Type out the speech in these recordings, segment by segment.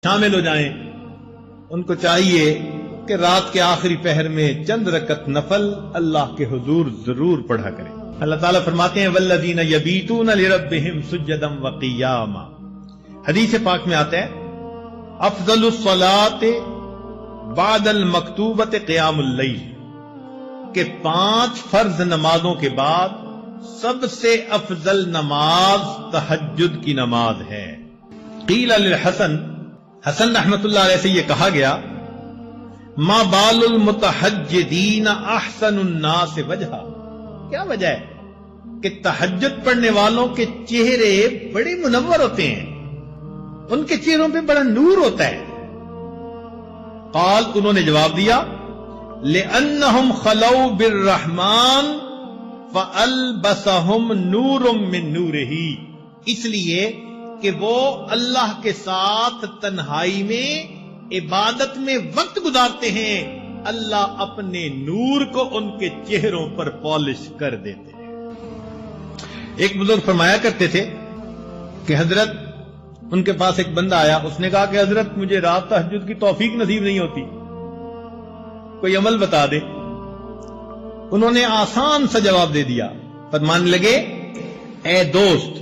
شامل ہو جائیں، ان کو چاہیے کہ رات کے آخری پہر میں چند رکعت نفل اللہ کے حضور ضرور پڑھا کریں۔ اللہ تعالیٰ فرماتے ہیں والذین یبیتون لربہم سجدا وقیاما، حدیث پاک میں آتا ہے افضل الصلاۃ بعد المکتوبۃ قیام اللیل، کہ 5 فرض نمازوں کے بعد سب سے افضل نماز تہجد کی نماز ہے۔ قیل للحسن، حسن رحمت اللہ علیہ سے یہ کہا گیا ما بال المتحجدین احسن الناس وجہا، کیا وجہ ہے کہ تہجد پڑھنے والوں کے چہرے بڑے منور ہوتے ہیں، ان کے چہروں پہ بڑا نور ہوتا ہے۔ قال، انہوں نے جواب دیا لأنہم خلو بالرحمن فألبسہم نور من نورہ، اس لیے کہ وہ اللہ کے ساتھ تنہائی میں عبادت میں وقت گزارتے ہیں، اللہ اپنے نور کو ان کے چہروں پر پالش کر دیتے ہیں۔ ایک بزرگ فرمایا کرتے تھے کہ حضرت، ان کے پاس ایک بندہ آیا، اس نے کہا کہ حضرت مجھے رات تہجد کی توفیق نصیب نہیں ہوتی، کوئی عمل بتا دے۔ انہوں نے آسان سا جواب دے دیا، فرمانے لگے اے دوست،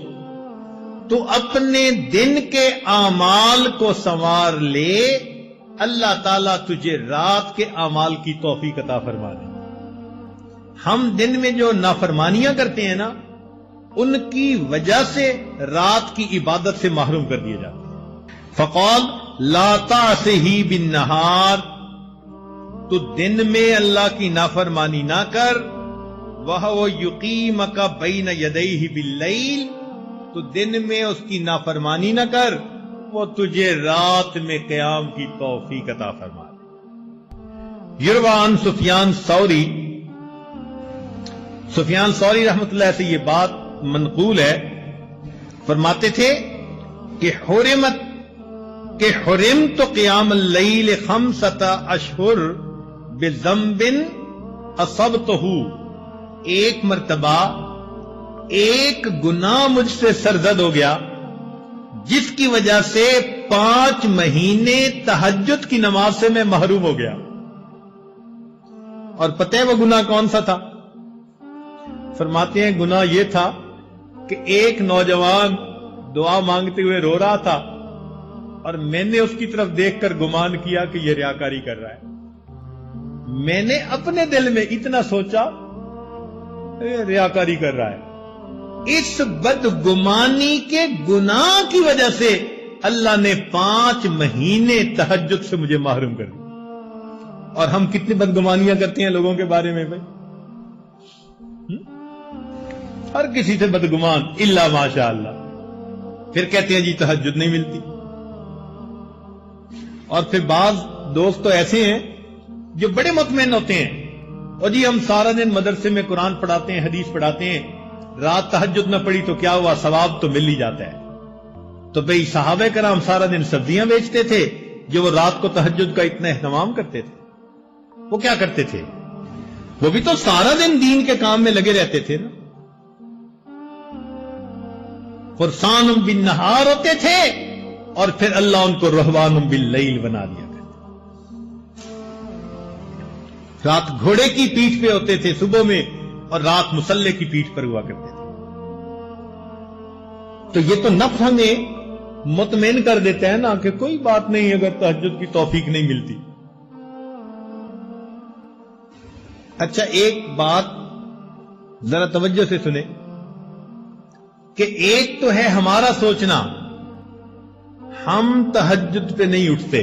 تو اپنے دن کے اعمال کو سنوار لے، اللہ تعالیٰ تجھے رات کے اعمال کی توفیق عطا فرما دے۔ ہم دن میں جو نافرمانیاں کرتے ہیں نا، ان کی وجہ سے رات کی عبادت سے محروم کر دیے جاتے ہیں۔ فقال لا تعصه بالنہار، تو دن میں اللہ کی نافرمانی نہ کر، وَهُوَ يُقِيمَكَ بَيْنَ يَدَيْهِ بِاللَّيْلِ، تو دن میں اس کی نافرمانی نہ کر، وہ تجھے رات میں قیام کی توفیق عطا فرما دے۔ یروی عن سفیان ثوری رحمۃ اللہ سے یہ بات منقول ہے، فرماتے تھے کہ حرمت قیام اللیل 5 اشہر بذنب اصبتہ، ایک مرتبہ ایک گناہ مجھ سے سرزد ہو گیا جس کی وجہ سے 5 مہینے تہجد کی نماز سے میں محروم ہو گیا۔ اور پتہ ہے وہ گناہ کون سا تھا؟ فرماتے ہیں گناہ یہ تھا کہ ایک نوجوان دعا مانگتے ہوئے رو رہا تھا، اور میں نے اس کی طرف دیکھ کر گمان کیا کہ یہ ریاکاری کر رہا ہے۔ میں نے اپنے دل میں اتنا سوچا ریاکاری کر رہا ہے۔ اس بدگمانی کے گناہ کی وجہ سے اللہ نے 5 مہینے تہجد سے مجھے محروم کر دیا۔ اور ہم کتنی بدگمانیاں کرتے ہیں لوگوں کے بارے میں بھائی، ہر کسی سے بدگمان الا ماشاء اللہ، پھر کہتے ہیں جی تہجد نہیں ملتی۔ اور پھر بعض دوست تو ایسے ہیں جو بڑے مطمئن ہوتے ہیں، اور جی ہم سارا دن مدرسے میں قرآن پڑھاتے ہیں، حدیث پڑھاتے ہیں، رات تہجد نہ پڑی تو کیا ہوا، ثواب تو مل ہی جاتا ہے۔ تو بھئی صحابہ کرام سارا دن سبزیاں بیچتے تھے جو وہ رات کو تہجد کا اتنا اہتمام کرتے تھے، وہ کیا کرتے تھے؟ وہ بھی تو سارا دن دین کے کام میں لگے رہتے تھے نا، فرسان بالنہار ہوتے تھے، اور پھر اللہ ان کو رہبان باللیل بنا دیا کرتے۔ رات گھوڑے کی پیٹھ پہ ہوتے تھے صبح میں، اور رات مسلح کی پیٹھ پر ہوا کرتے تھے۔ تو یہ تو نفس ہمیں مطمئن کر دیتا ہے نا کہ کوئی بات نہیں اگر تہجد کی توفیق نہیں ملتی۔ اچھا ایک بات ذرا توجہ سے سنیں کہ ایک تو ہے ہمارا سوچنا ہم تہجد پہ نہیں اٹھتے،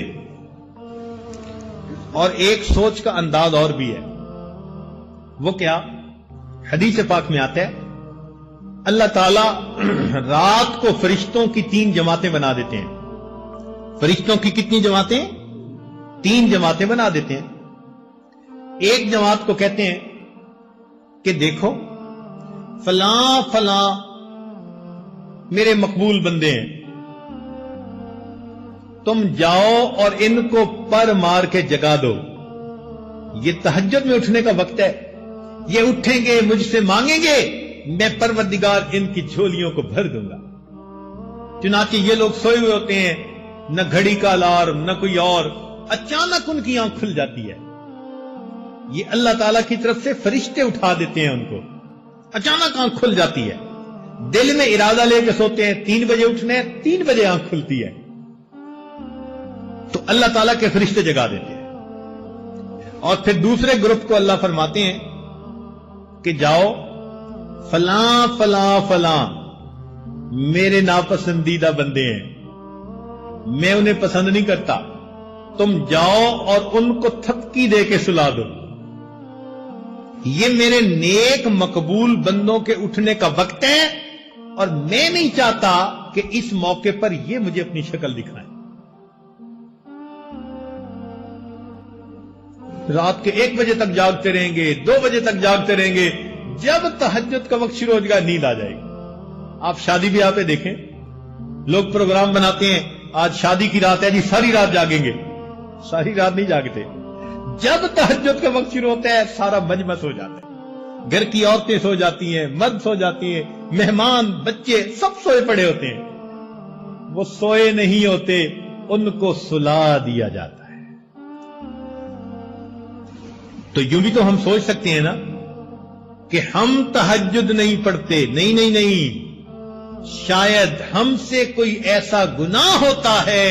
اور ایک سوچ کا انداز اور بھی ہے، وہ کیا؟ حدیث پاک میں آتا ہے اللہ تعالیٰ رات کو فرشتوں کی 3 جماعتیں بنا دیتے ہیں۔ فرشتوں کی کتنی جماعتیں؟ 3 جماعتیں بنا دیتے ہیں۔ ایک جماعت کو کہتے ہیں کہ دیکھو فلاں فلاں میرے مقبول بندے ہیں، تم جاؤ اور ان کو پر مار کے جگا دو، یہ تہجد میں اٹھنے کا وقت ہے، یہ اٹھیں گے مجھ سے مانگیں گے، میں پروردگار ان کی جھولیوں کو بھر دوں گا۔ چنانچہ یہ لوگ سوئے ہوئے ہوتے ہیں، نہ گھڑی کا الارم، نہ کوئی اور، اچانک ان کی آنکھ کھل جاتی ہے. یہ اللہ تعالیٰ کی طرف سے فرشتے اٹھا دیتے ہیں ان کو، اچانک آنکھ کھل جاتی ہے. دل میں ارادہ لے کے سوتے ہیں 3 بجے اٹھنے، 3 بجے آنکھ کھلتی ہے تو اللہ تعالیٰ کے فرشتے جگا دیتے ہیں. اور پھر دوسرے گروپ کو اللہ فرماتے ہیں کہ جاؤ فلاں فلاں فلاں میرے ناپسندیدہ بندے ہیں، میں انہیں پسند نہیں کرتا، تم جاؤ اور ان کو تھپکی دے کے سلا دو. یہ میرے نیک مقبول بندوں کے اٹھنے کا وقت ہے اور میں نہیں چاہتا کہ اس موقع پر یہ مجھے اپنی شکل دکھائیں. رات کے 1 بجے تک جاگتے رہیں گے، 2 بجے تک جاگتے رہیں گے، جب تہجد کا وقت شروع ہو جائے گا نیند آ جائے گی. آپ شادی بیاہ پہ دیکھیں، لوگ پروگرام بناتے ہیں آج شادی کی رات ہے جی ساری رات جاگیں گے، ساری رات نہیں جاگتے. جب تہجد کا وقت شروع ہوتا ہے سارا مجمع سو جاتا ہے، گھر کی عورتیں سو جاتی ہیں، مرد سو جاتی ہیں، مہمان بچے سب سوئے پڑے ہوتے ہیں. وہ سوئے نہیں ہوتے، ان کو سلا دیا جاتا ہے. تو یوں بھی تو ہم سوچ سکتے ہیں نا کہ ہم تہجد نہیں پڑھتے، نہیں، شاید ہم سے کوئی ایسا گناہ ہوتا ہے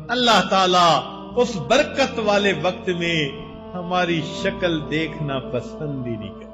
اللہ تعالیٰ اس برکت والے وقت میں ہماری شکل دیکھنا پسند ہی نہیں کرتا.